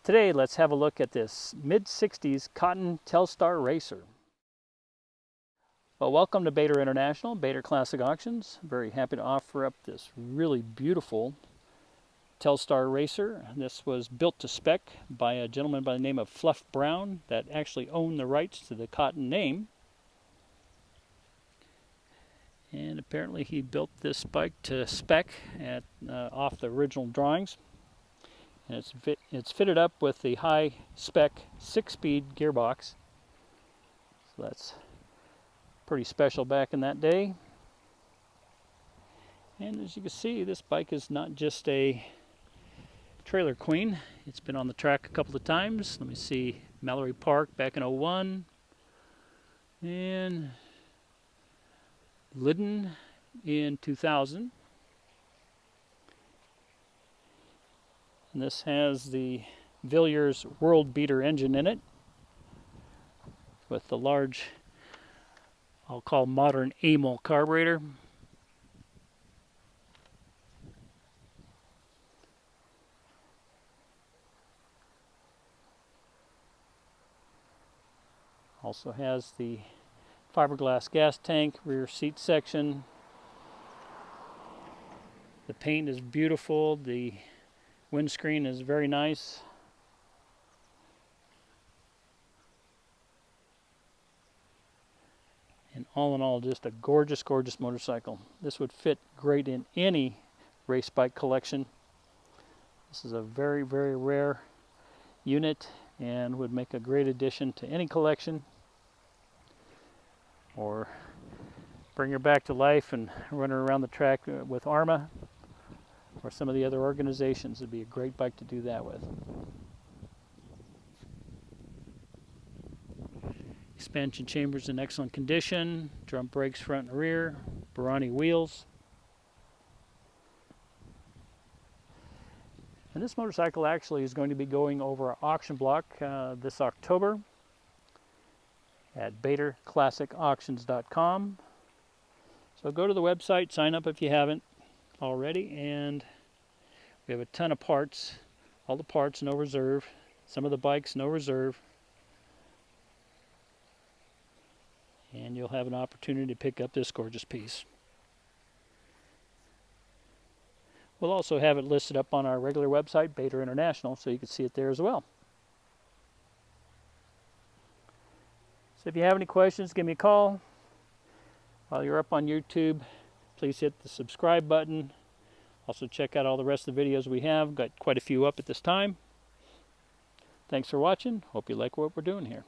Today, let's have a look at this mid-60s Cotton Telstar Racer. Well, welcome to Bader International, Bader Classic Auctions. Very happy to offer up this really beautiful Telstar Racer. This was built to spec by a gentleman by the name of Fluff Brown that actually owned the rights to the Cotton name. And apparently he built this bike to spec off the original drawings. And it's fitted up with the high-spec 6-speed gearbox. So that's pretty special back in that day. And as you can see, this bike is not just a trailer queen. It's been on the track a couple of times. Let me see, Mallory Park back in '01. And Lyden in 2000. And this has the Villiers World Beater engine in it with the large, I'll call modern Amal carburetor. Also has the fiberglass gas tank, rear seat section. The paint is beautiful. The windscreen is very nice. And all in all, just a gorgeous, gorgeous motorcycle. This would fit great in any race bike collection. This is a very, very rare unit and would make a great addition to any collection. Or bring her back to life and run her around the track with ARMA or some of the other organizations. It'd be a great bike to do that with. Expansion chambers in excellent condition, drum brakes front and rear, Barani wheels. And this motorcycle actually is going to be going over our auction block this October at BaderClassicAuctions.com. So go to the website, sign up if you haven't already, and we have a ton of parts. All the parts, no reserve. Some of the bikes, no reserve. And you'll have an opportunity to pick up this gorgeous piece. We'll also have it listed up on our regular website, Bader International, so you can see it there as well. So if you have any questions, give me a call. While you're up on YouTube, please hit the subscribe button. Also check out all the rest of the videos we have. Got quite a few up at this time. Thanks for watching. Hope you like what we're doing here.